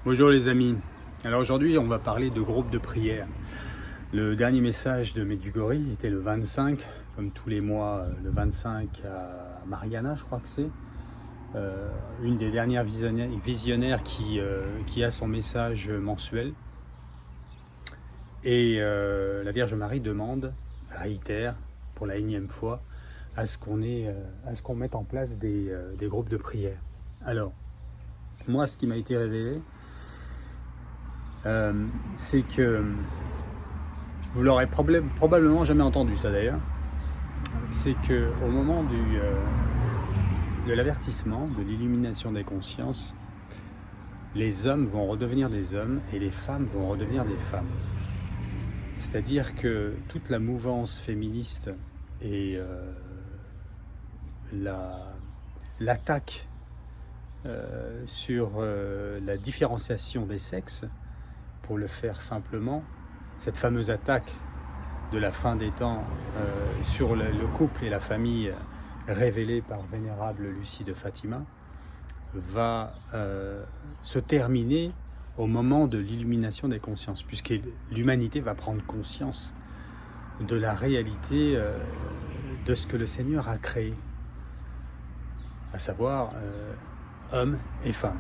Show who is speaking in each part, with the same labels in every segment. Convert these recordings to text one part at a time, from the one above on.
Speaker 1: Bonjour les amis. Alors aujourd'hui on va parler de groupe de prière. Le dernier message de Medjugorje était le 25, comme tous les mois, le 25 à Mariana je crois que c'est. Une des dernières visionnaires qui a son message mensuel. Et la Vierge Marie demande, réitère pour la énième fois, à ce qu'on mette en place des groupes de prière. Alors, moi ce qui m'a été révélé, c'est que, vous l'aurez probablement jamais entendu ça d'ailleurs, c'est qu'au moment de l'avertissement, de l'illumination des consciences, les hommes vont redevenir des hommes et les femmes vont redevenir des femmes. C'est-à-dire que toute la mouvance féministe et l'attaque sur la différenciation des sexes, pour le faire simplement, cette fameuse attaque de la fin des temps sur le couple et la famille révélée par vénérable Lucie de Fatima va se terminer au moment de l'illumination des consciences, puisque l'humanité va prendre conscience de la réalité de ce que le Seigneur a créé, à savoir hommes et femmes,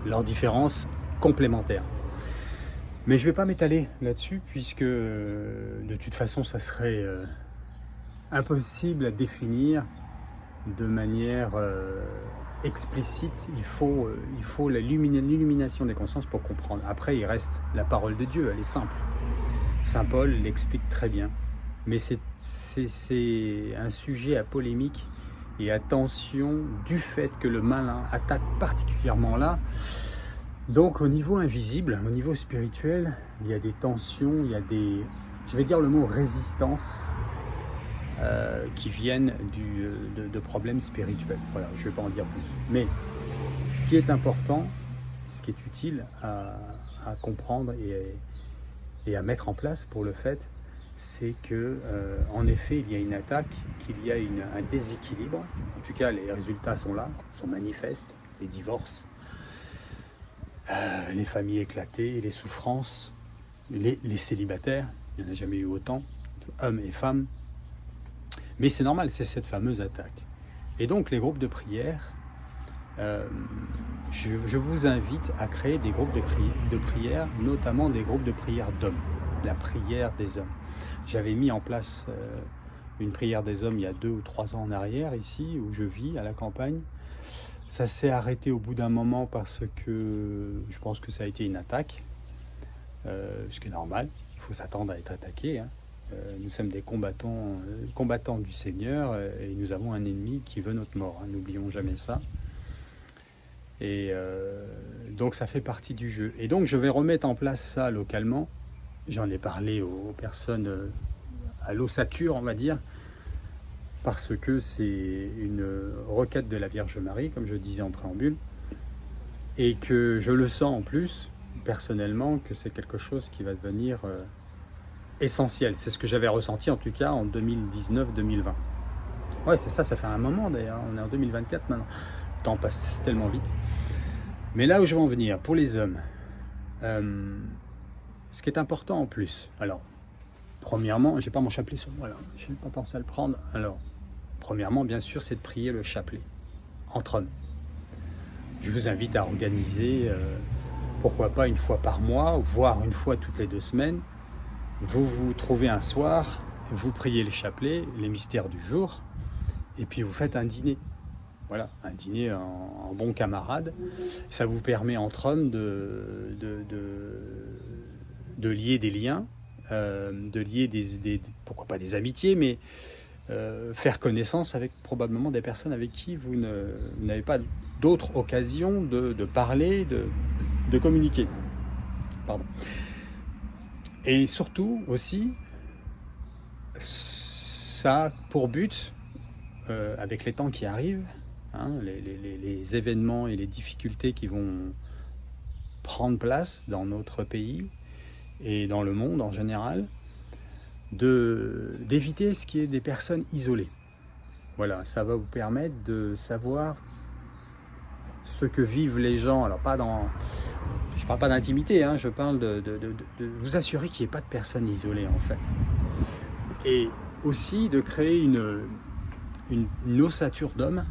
Speaker 1: leurs différences complémentaires. Mais je ne vais pas m'étaler là-dessus, puisque de toute façon, ça serait impossible à définir de manière explicite. Il faut l'illumination des consciences pour comprendre. Après, il reste la parole de Dieu, elle est simple. Saint Paul l'explique très bien. Mais c'est un sujet à polémique et attention du fait que le malin attaque particulièrement là. Donc au niveau invisible, au niveau spirituel, il y a des tensions, il y a des, je vais dire le mot résistance, qui viennent de problèmes spirituels. Voilà, je ne vais pas en dire plus. Mais ce qui est important, ce qui est utile à comprendre et à mettre en place pour le fait, c'est que en effet il y a une attaque, qu'il y a un déséquilibre. En tout cas, les résultats sont là, sont manifestes, les divorces, les familles éclatées, les souffrances, les célibataires, il n'y en a jamais eu autant, hommes et femmes. Mais c'est normal, c'est cette fameuse attaque. Et donc les groupes de prière, je vous invite à créer des groupes de prière, notamment des groupes de prière d'hommes, la prière des hommes. J'avais mis en place une prière des hommes il y a 2 ou 3 ans en arrière, ici, où je vis, à la campagne. Ça s'est arrêté au bout d'un moment parce que je pense que ça a été une attaque, ce qui est normal, il faut s'attendre à être attaqué, hein. Nous sommes des combattants du Seigneur et nous avons un ennemi qui veut notre mort, hein. N'oublions jamais ça. Et donc ça fait partie du jeu. Et donc je vais remettre en place ça localement. J'en ai parlé aux personnes à l'ossature, on va dire, parce que c'est une requête de la Vierge Marie, comme je disais en préambule, et que je le sens en plus, personnellement, que c'est quelque chose qui va devenir essentiel. C'est ce que j'avais ressenti en tout cas en 2019-2020. Ouais, c'est ça, ça fait un moment d'ailleurs, on est en 2024 maintenant. Le temps passe tellement vite. Mais là où je vais en venir, pour les hommes, ce qui est important en plus, alors, premièrement, j'ai pas mon chapelet sur moi là, je n'ai pas pensé à le prendre. Alors, premièrement, bien sûr, c'est de prier le chapelet, entre hommes. Je vous invite à organiser, pourquoi pas une fois par mois, voire une fois toutes les 2 semaines, vous vous trouvez un soir, vous priez le chapelet, les mystères du jour, et puis vous faites un dîner. Voilà, un dîner en bon camarade. Ça vous permet entre hommes de lier des liens, de lier pourquoi pas des amitiés, mais faire connaissance avec probablement des personnes avec qui vous n'avez pas d'autres occasions de parler, de communiquer. Pardon. Et surtout aussi, ça a pour but, avec les temps qui arrivent, hein, les événements et les difficultés qui vont prendre place dans notre pays et dans le monde en général, d'éviter ce qui est des personnes isolées. Voilà, ça va vous permettre de savoir ce que vivent les gens, alors pas dans, je parle pas d'intimité, hein, je parle de vous assurer qu'il n'y ait pas de personnes isolées en fait. Et aussi de créer une ossature d'hommes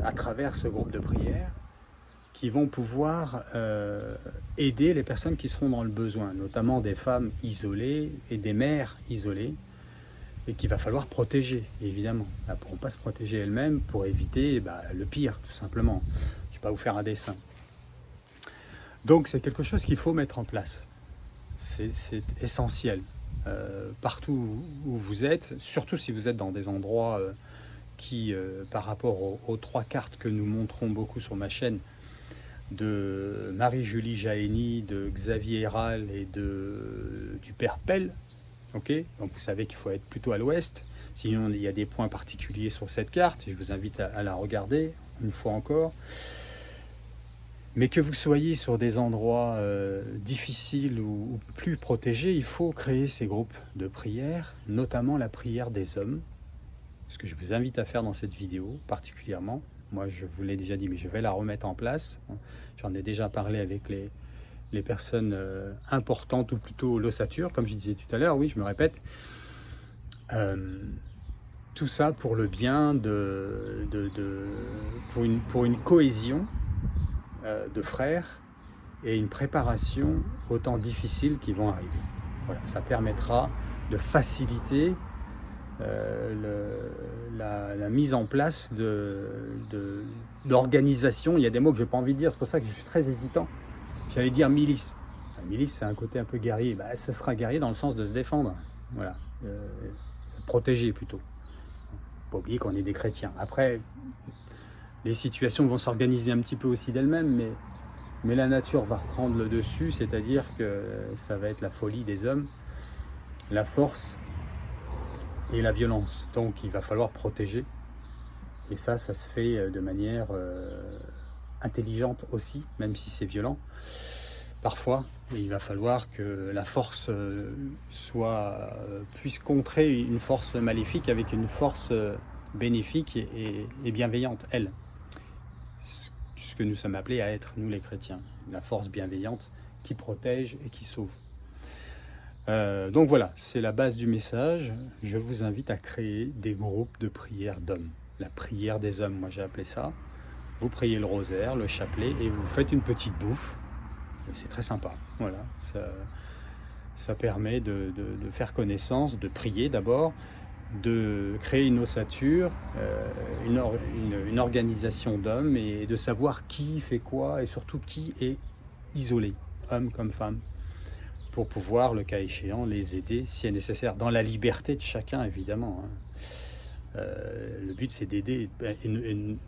Speaker 1: à travers ce groupe de prière qui vont pouvoir aider les personnes qui seront dans le besoin, notamment des femmes isolées et des mères isolées, et qu'il va falloir protéger, évidemment. Elles ne pourront pas se protéger elles-mêmes pour éviter le pire, tout simplement. Je ne vais pas vous faire un dessin. Donc c'est quelque chose qu'il faut mettre en place. C'est essentiel. Partout où vous êtes, surtout si vous êtes dans des endroits qui, par rapport aux 3 cartes que nous montrons beaucoup sur ma chaîne, de Marie-Julie Jaéni, de Xavier Héral et du Père Pell, okay, donc vous savez qu'il faut être plutôt à l'ouest, sinon il y a des points particuliers sur cette carte, je vous invite à la regarder une fois encore. Mais que vous soyez sur des endroits difficiles ou plus protégés, il faut créer ces groupes de prière, notamment la prière des hommes, ce que je vous invite à faire dans cette vidéo particulièrement. Moi, je vous l'ai déjà dit, mais je vais la remettre en place. J'en ai déjà parlé avec les personnes importantes, ou plutôt l'ossature, comme je disais tout à l'heure, oui, je me répète. Tout ça pour le bien, pour une cohésion de frères et une préparation aux temps difficiles qui vont arriver. Voilà, ça permettra de faciliter la mise en place d'organisation. Il y a des mots que je n'ai pas envie de dire, c'est pour ça que je suis très hésitant. J'allais dire milice. La milice, c'est un côté un peu guerrier. Ça sera guerrier dans le sens de se défendre. Voilà, se protéger plutôt. Pas oublier qu'on est des chrétiens. Après, les situations vont s'organiser un petit peu aussi d'elles-mêmes, mais la nature va reprendre le dessus, c'est-à-dire que ça va être la folie des hommes, la force et la violence. Donc il va falloir protéger. Et ça se fait de manière intelligente aussi, même si c'est violent. Parfois, il va falloir que la force puisse contrer une force maléfique avec une force bénéfique et bienveillante, elle. Ce que nous sommes appelés à être, nous les chrétiens. La force bienveillante qui protège et qui sauve. Donc voilà, c'est la base du message. Je vous invite à créer des groupes de prière d'hommes. La prière des hommes, moi j'ai appelé ça. Vous priez le rosaire, le chapelet et vous faites une petite bouffe. C'est très sympa. Voilà, ça permet de faire connaissance, de prier d'abord, de créer une ossature, une organisation d'hommes et de savoir qui fait quoi et surtout qui est isolé, homme comme femme, pour pouvoir, le cas échéant, les aider si est nécessaire, dans la liberté de chacun évidemment. Le but c'est d'aider,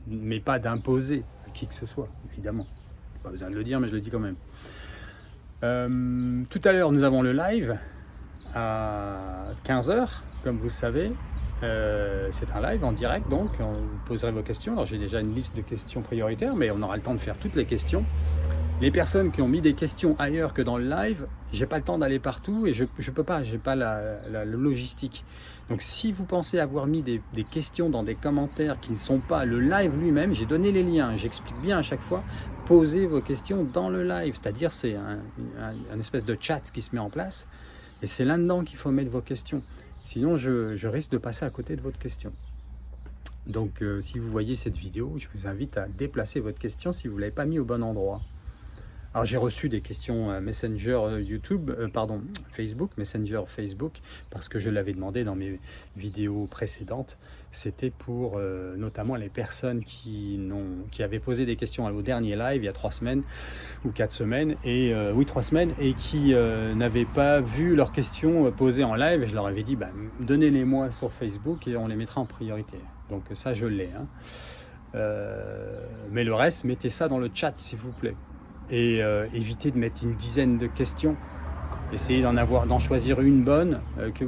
Speaker 1: mais pas d'imposer à qui que ce soit, évidemment. Pas besoin de le dire, mais je le dis quand même. Tout à l'heure, nous avons le live à 15h, comme vous le savez. C'est un live en direct, donc vous poserez vos questions. Alors j'ai déjà une liste de questions prioritaires, mais on aura le temps de faire toutes les questions. Les personnes qui ont mis des questions ailleurs que dans le live, j'ai pas le temps d'aller partout et je peux pas, j'ai pas la logistique. Donc si vous pensez avoir mis des questions dans des commentaires qui ne sont pas le live lui-même, j'ai donné les liens, j'explique bien à chaque fois, posez vos questions dans le live, c'est-à-dire c'est un espèce de chat qui se met en place et c'est là-dedans qu'il faut mettre vos questions. Sinon je risque de passer à côté de votre question. Donc si vous voyez cette vidéo, je vous invite à déplacer votre question si vous ne l'avez pas mis au bon endroit. Alors j'ai reçu des questions Facebook, Messenger Facebook, parce que je l'avais demandé dans mes vidéos précédentes. C'était pour notamment les personnes qui avaient posé des questions au dernier live il y a 3 semaines ou 4 semaines, et 3 semaines, et qui n'avaient pas vu leurs questions posées en live. Et je leur avais dit, donnez-les-moi sur Facebook et on les mettra en priorité. Donc ça je l'ai. Mais le reste, mettez ça dans le chat s'il vous plaît. Et évitez de mettre une dizaine de questions. Essayez d'en choisir une bonne que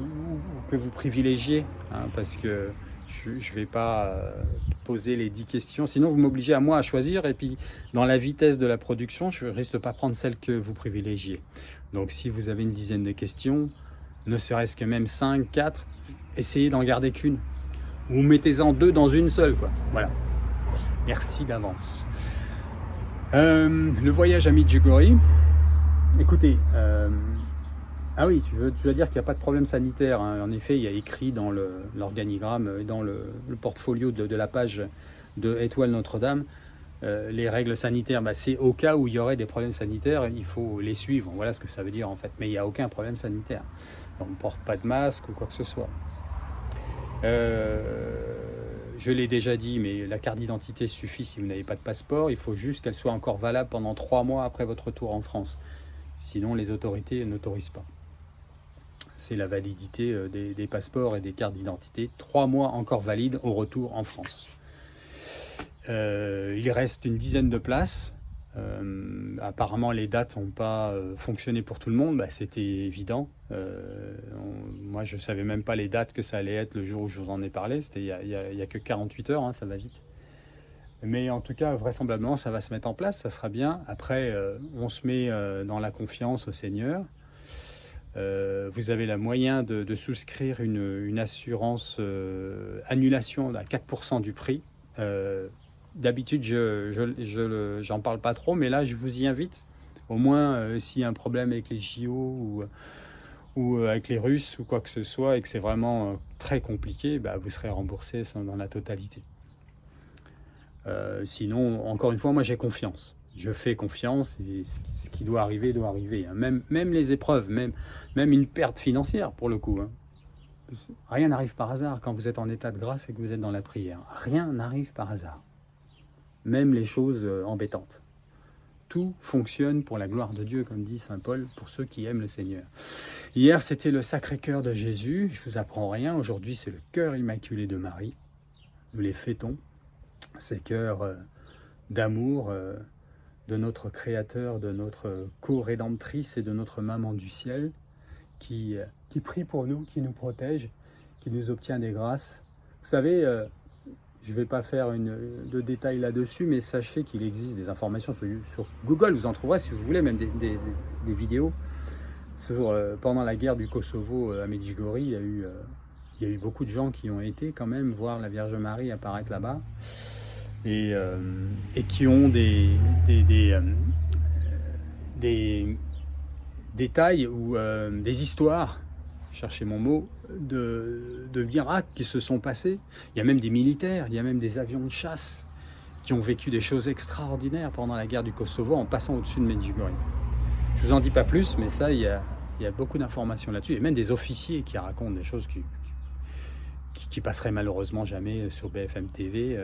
Speaker 1: vous privilégiez, parce que je ne vais pas poser les 10 questions. Sinon, vous m'obligez à moi à choisir, et puis dans la vitesse de la production, je risque de ne pas prendre celle que vous privilégiez. Donc si vous avez une dizaine de questions, ne serait-ce que même 5, 4, essayez d'en garder qu'une. Ou mettez-en 2 dans une seule, quoi. Voilà. Merci d'avance. Le voyage à Medjugorje, écoutez, ah oui, je dois dire qu'il n'y a pas de problème sanitaire, hein. En effet, il y a écrit dans l'organigramme et dans le portfolio de la page de Étoile Notre-Dame, les règles sanitaires. C'est au cas où il y aurait des problèmes sanitaires, il faut les suivre. Voilà ce que ça veut dire en fait. Mais il n'y a aucun problème sanitaire. On ne porte pas de masque ou quoi que ce soit. Je l'ai déjà dit, mais la carte d'identité suffit si vous n'avez pas de passeport. Il faut juste qu'elle soit encore valable pendant 3 mois après votre retour en France. Sinon, les autorités n'autorisent pas. C'est la validité des passeports et des cartes d'identité. 3 mois encore valides au retour en France. Il reste une dizaine de places. Apparemment, les dates n'ont pas fonctionné pour tout le monde. C'était évident. Moi, je ne savais même pas les dates que ça allait être le jour où je vous en ai parlé. Il n'y a que 48 heures, hein, ça va vite. Mais en tout cas, vraisemblablement, ça va se mettre en place, ça sera bien. Après, on se met dans la confiance au Seigneur. Vous avez le moyen de souscrire une assurance annulation à 4% du prix. D'habitude, j'en parle pas trop, mais là, je vous y invite. Au moins, s'il y a un problème avec les JO ou avec les Russes ou quoi que ce soit, et que c'est vraiment très compliqué, vous serez remboursé dans la totalité. Sinon, encore une fois, moi, j'ai confiance. Je fais confiance, et ce qui doit arriver, doit arriver. Même les épreuves, même une perte financière, pour le coup. Rien n'arrive par hasard quand vous êtes en état de grâce et que vous êtes dans la prière. Rien n'arrive par hasard. Même les choses embêtantes. Tout fonctionne pour la gloire de Dieu, comme dit saint Paul, pour ceux qui aiment le Seigneur. Hier, c'était le Sacré-Cœur de Jésus. Je ne vous apprends rien. Aujourd'hui, c'est le cœur immaculé de Marie. Nous les fêtons. Ces cœurs d'amour de notre Créateur, de notre co-rédemptrice et de notre Maman du ciel, qui prie pour nous, qui nous protège, qui nous obtient des grâces. Vous savez, je ne vais pas faire de détails là-dessus, mais sachez qu'il existe des informations sur Google, vous en trouverez si vous voulez, même des vidéos. Pendant la guerre du Kosovo à Medjugorje, il y a eu beaucoup de gens qui ont été quand même voir la Vierge Marie apparaître là-bas et qui ont des détails ou des histoires, cherchez mon mot, de miracles qui se sont passés. Il y a même des militaires, il y a même des avions de chasse qui ont vécu des choses extraordinaires pendant la guerre du Kosovo en passant au-dessus de Medjugorje. Je ne vous en dis pas plus, mais ça, il y a beaucoup d'informations là-dessus. Il y a même des officiers qui racontent des choses qui passeraient malheureusement jamais sur BFM TV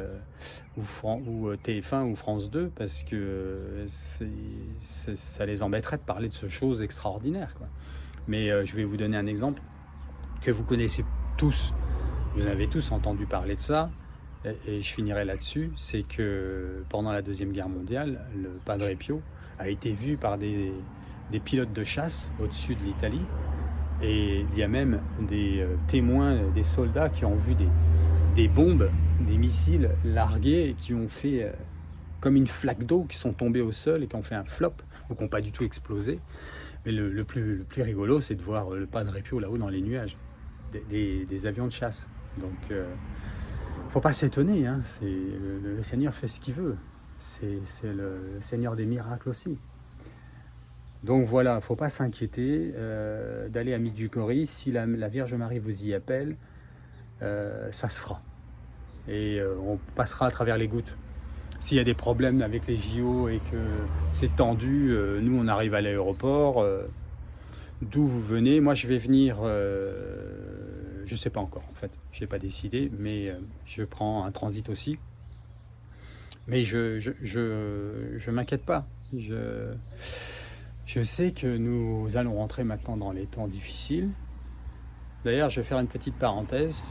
Speaker 1: ou TF1 ou France 2, parce que ça les embêterait de parler de ces choses extraordinaires, quoi. Mais je vais vous donner un exemple que vous connaissez tous. Vous avez tous entendu parler de ça, et je finirai là-dessus. C'est que pendant la Deuxième Guerre mondiale, le Padre Pio a été vu par des pilotes de chasse au-dessus de l'Italie. Et il y a même des témoins, des soldats qui ont vu des bombes, des missiles largués et qui ont fait comme une flaque d'eau, qui sont tombés au sol et qui ont fait un flop ou qui n'ont pas du tout explosé. Mais le plus rigolo, c'est de voir le Padre Pio là-haut dans les nuages, des avions de chasse. Donc, il ne faut pas s'étonner, hein. Le Seigneur fait ce qu'il veut. C'est le Seigneur des miracles aussi. Donc voilà, il ne faut pas s'inquiéter d'aller à Medjugorje. Si la Vierge Marie vous y appelle, ça se fera. Et on passera à travers les gouttes. S'il y a des problèmes avec les JO et que c'est tendu, nous on arrive à l'aéroport. D'où vous venez? Moi je vais venir, je ne sais pas encore en fait, je n'ai pas décidé, mais je prends un transit aussi. Mais je m'inquiète pas. Je sais que nous allons rentrer maintenant dans les temps difficiles. D'ailleurs, je vais faire une petite parenthèse.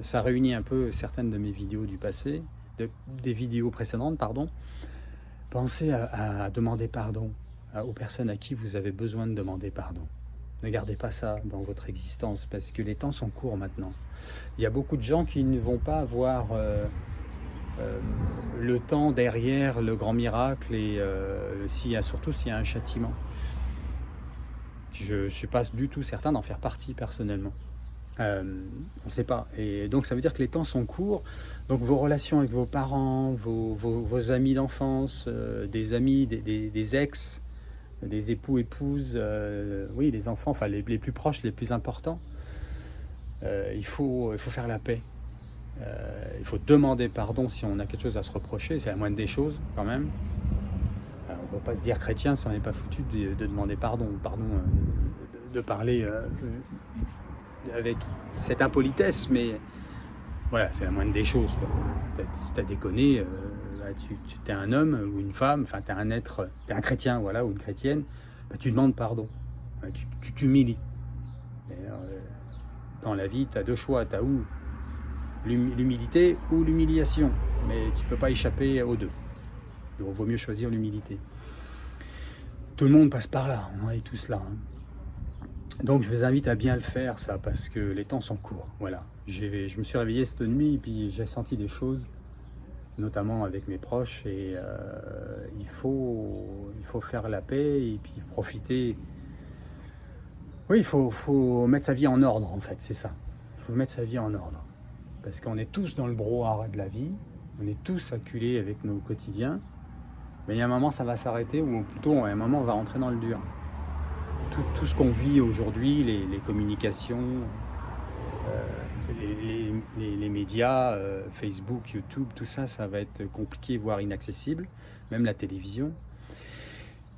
Speaker 1: Ça réunit un peu certaines de mes vidéos du passé, des vidéos précédentes, pardon. Pensez à demander pardon aux personnes à qui vous avez besoin de demander pardon. Ne gardez pas ça dans votre existence, parce que les temps sont courts maintenant. Il y a beaucoup de gens qui ne vont pas avoir le temps derrière le grand miracle, et surtout s'il y a un châtiment. Je ne suis pas du tout certain d'en faire partie personnellement. On ne sait pas. Et donc ça veut dire que les temps sont courts. Donc vos relations avec vos parents, vos amis d'enfance, des amis, des ex, des époux, épouses, oui, les enfants, enfin les plus proches, les plus importants, il faut faire la paix. Il faut demander pardon si on a quelque chose à se reprocher, c'est la moindre des choses quand même. On ne peut pas se dire chrétien si on n'est pas foutu de demander pardon, de parler avec cette impolitesse, mais voilà, c'est la moindre des choses, quoi. Si tu as déconné, tu es un homme ou une femme, enfin tu es un être, tu es un chrétien, voilà, ou une chrétienne, tu demandes pardon, tu t'humilies. Dans la vie, tu as deux choix, tu as ou l'humilité ou l'humiliation, mais tu ne peux pas échapper aux deux. Donc il vaut mieux choisir l'humilité. Tout le monde passe par là, on en est tous là. Donc je vous invite à bien le faire, ça, parce que les temps sont courts. Voilà. Je me suis réveillé cette nuit et puis j'ai senti des choses, notamment avec mes proches, et il faut faire la paix et puis profiter. Oui, il faut mettre sa vie en ordre, en fait, c'est ça. Il faut mettre sa vie en ordre. Parce qu'on est tous dans le brouhaha de la vie, on est tous acculés avec nos quotidiens, mais il y a un moment, ça va s'arrêter, ou plutôt, à un moment, on va rentrer dans le dur. Tout ce qu'on vit aujourd'hui, les communications, les médias, Facebook, YouTube, tout ça, ça va être compliqué, voire inaccessible, même la télévision.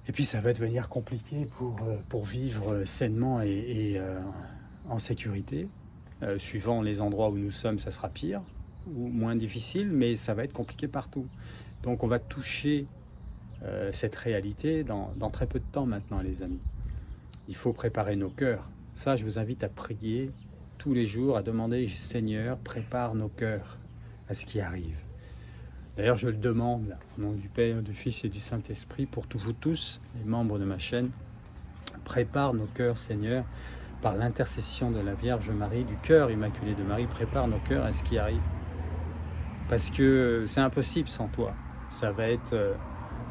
Speaker 1: Et puis ça va devenir compliqué pour vivre sainement et en sécurité. Suivant les endroits où nous sommes, ça sera pire ou moins difficile, mais ça va être compliqué partout. Donc on va toucher cette réalité dans très peu de temps maintenant, les amis. Il faut préparer nos cœurs. Ça, je vous invite à prier tous les jours, à demander, Seigneur, prépare nos cœurs à ce qui arrive. D'ailleurs, je le demande, là, au nom du Père, du Fils et du Saint-Esprit, pour vous tous, les membres de ma chaîne. Prépare nos cœurs, Seigneur, par l'intercession de la Vierge Marie, du cœur immaculé de Marie, prépare nos cœurs à ce qui arrive. Parce que c'est impossible sans toi. Ça va être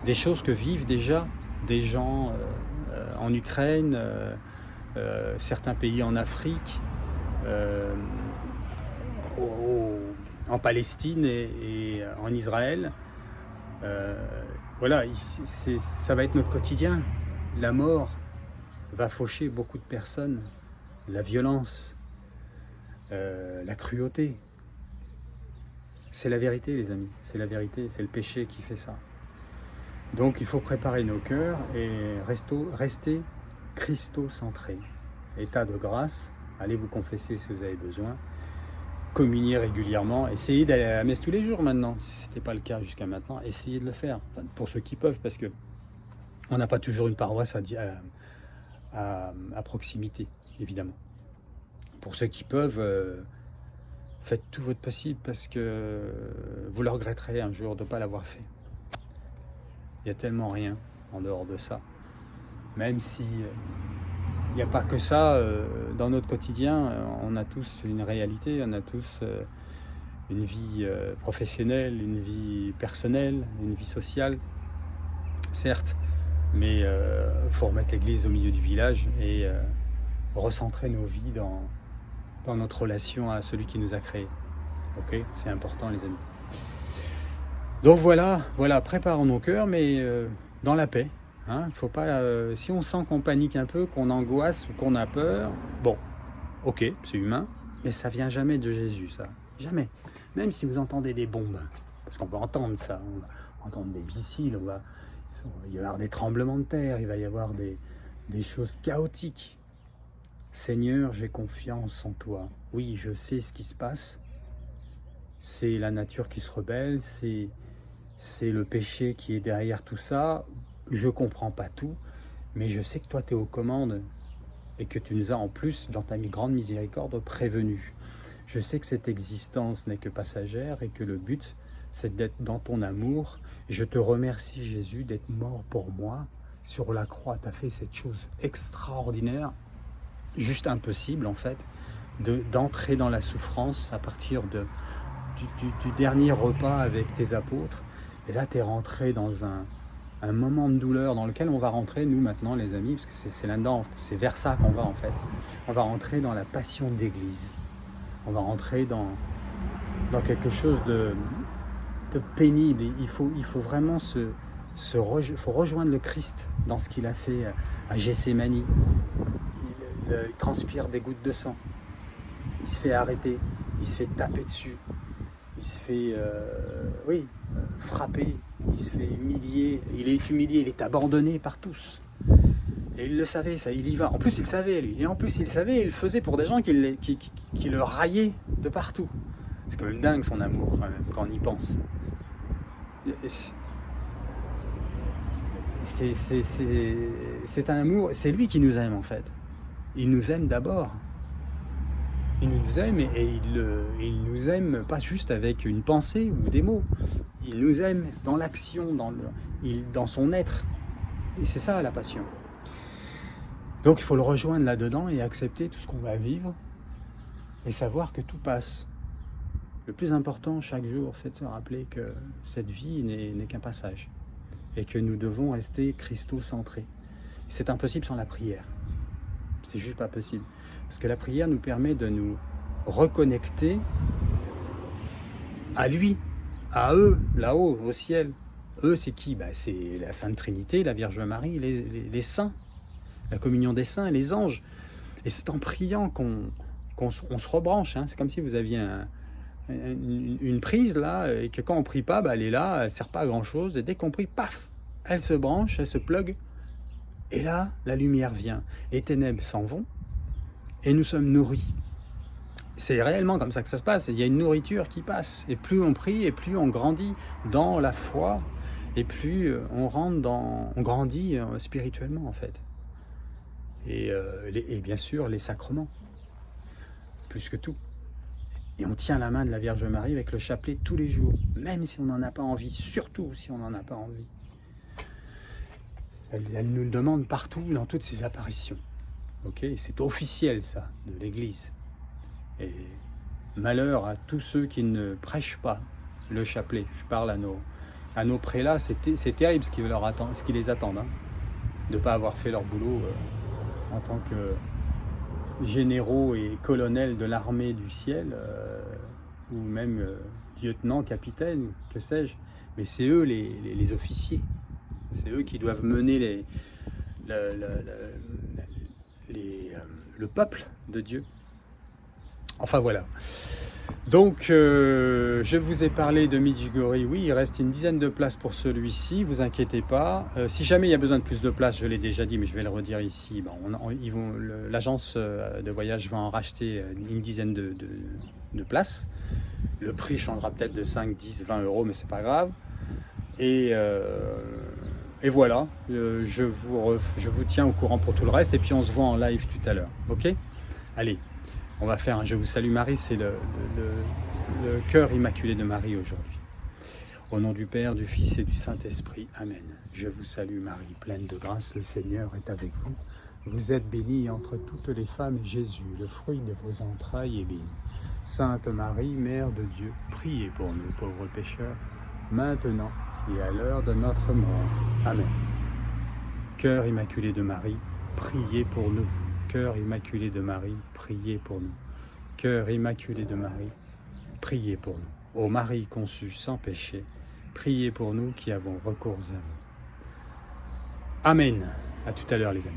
Speaker 1: des choses que vivent déjà des gens en Ukraine, certains pays en Afrique, en Palestine et en Israël. Voilà, ça va être notre quotidien. La mort va faucher beaucoup de personnes, la violence, la cruauté. C'est la vérité, les amis, c'est la vérité, c'est le péché qui fait ça. Donc il faut préparer nos cœurs et rester Christo-centré. État de grâce, allez vous confesser si vous avez besoin, communier régulièrement, essayez d'aller à la messe tous les jours maintenant, si ce n'était pas le cas jusqu'à maintenant, essayez de le faire, enfin, pour ceux qui peuvent, parce que on n'a pas toujours une paroisse à proximité, évidemment. Pour ceux qui peuvent, faites tout votre possible, parce que vous le regretterez un jour de ne pas l'avoir fait. Il n'y a tellement rien en dehors de ça. Même si il n'y a pas que ça dans notre quotidien, on a tous une réalité, on a tous une vie professionnelle, une vie personnelle, une vie sociale, certes, mais il faut remettre l'église au milieu du village et recentrer nos vies dans notre relation à celui qui nous a créés. Ok, c'est important, les amis. Donc voilà, préparons nos cœurs, mais dans la paix. Hein, faut pas, si on sent qu'on panique un peu, qu'on angoisse ou qu'on a peur, bon, ok, c'est humain, mais ça vient jamais de Jésus, ça. Jamais. Même si vous entendez des bombes, parce qu'on va entendre ça, on va entendre des missiles, il va y avoir des tremblements de terre, il va y avoir des choses chaotiques. Seigneur, j'ai confiance en toi. Oui, je sais ce qui se passe. C'est la nature qui se rebelle, c'est le péché qui est derrière tout ça. Je comprends pas tout, mais je sais que toi, tu es aux commandes et que tu nous as en plus, dans ta grande miséricorde, prévenus. Je sais que cette existence n'est que passagère et que le but, c'est d'être dans ton amour. Et je te remercie, Jésus, d'être mort pour moi sur la croix. Tu as fait cette chose extraordinaire, juste impossible en fait, d'entrer dans la souffrance à partir du dernier repas avec tes apôtres. Et là, tu es rentré dans un un moment de douleur dans lequel on va rentrer, nous maintenant les amis, parce que c'est là-dedans, c'est vers ça qu'on va en fait. On va rentrer dans la passion d'église. On va rentrer dans quelque chose de pénible. Il faut vraiment faut rejoindre le Christ dans ce qu'il a fait à Gethsémani. Il transpire des gouttes de sang. Il se fait arrêter. Il se fait taper dessus. Il se fait frapper. Il se fait humilier. Il est humilié. Il est abandonné par tous. Et il le savait, ça, il y va. En plus, il savait, lui. Et en plus, il savait, il le faisait pour des gens qui le raillaient de partout. C'est quand même dingue son amour, quand même, quand on y pense. C'est un amour, c'est lui qui nous aime en fait. Il nous aime d'abord. Il nous aime et il nous aime pas juste avec une pensée ou des mots. Il nous aime dans l'action, dans son être. Et c'est ça la passion. Donc il faut le rejoindre là-dedans et accepter tout ce qu'on va vivre et savoir que tout passe. Le plus important chaque jour, c'est de se rappeler que cette vie n'est qu'un passage et que nous devons rester Christo-centrés. C'est impossible sans la prière. C'est juste pas possible. Parce que la prière nous permet de nous reconnecter à lui, à eux, là-haut, au ciel. Eux, c'est qui ? C'est la Sainte Trinité, la Vierge Marie, les saints, la communion des saints, les anges. Et c'est en priant qu'on se rebranche. Hein. C'est comme si vous aviez une prise là, et que quand on prie pas, elle est là, elle sert pas à grand chose, et dès qu'on prie, paf, elle se branche, elle se plug, et là, la lumière vient, les ténèbres s'en vont, et nous sommes nourris. C'est réellement comme ça que ça se passe, il y a une nourriture qui passe, et plus on prie, et plus on grandit dans la foi, et plus on grandit spirituellement en fait. Et bien sûr, les sacrements, plus que tout. Et on tient la main de la Vierge Marie avec le chapelet tous les jours, même si on n'en a pas envie, surtout si on n'en a pas envie. Elle nous le demande partout, dans toutes ses apparitions. Okay ? C'est officiel ça, de l'Église. Et malheur à tous ceux qui ne prêchent pas le chapelet. Je parle à nos prélats, c'est terrible ce qui les attend, hein, de ne pas avoir fait leur boulot en tant que généraux et colonels de l'armée du ciel, ou même lieutenants, capitaines, que sais-je, mais c'est eux les officiers, c'est eux qui doivent mener le peuple de Dieu. Enfin voilà. Donc je vous ai parlé de Medjugorje, oui, il reste une dizaine de places pour celui-ci, vous inquiétez pas. Si jamais il y a besoin de plus de places, je l'ai déjà dit, mais je vais le redire ici, l'agence de voyage va en racheter une dizaine de places. Le prix changera peut-être de 5, 10, 20 euros, mais c'est pas grave. Et voilà, je vous tiens au courant pour tout le reste, et puis on se voit en live tout à l'heure, ok ? Allez. On va faire un Je vous salue Marie, c'est le cœur immaculé de Marie aujourd'hui. Au nom du Père, du Fils et du Saint-Esprit, Amen. Je vous salue Marie, pleine de grâce, le Seigneur est avec vous. Vous êtes bénie entre toutes les femmes et Jésus, le fruit de vos entrailles, est béni. Sainte Marie, Mère de Dieu, priez pour nous pauvres pécheurs, maintenant et à l'heure de notre mort. Amen. Cœur immaculé de Marie, priez pour nous. Cœur immaculé de Marie, priez pour nous. Cœur immaculé de Marie, priez pour nous. Ô Marie conçue sans péché, priez pour nous qui avons recours à vous. Amen. À tout à l'heure les amis.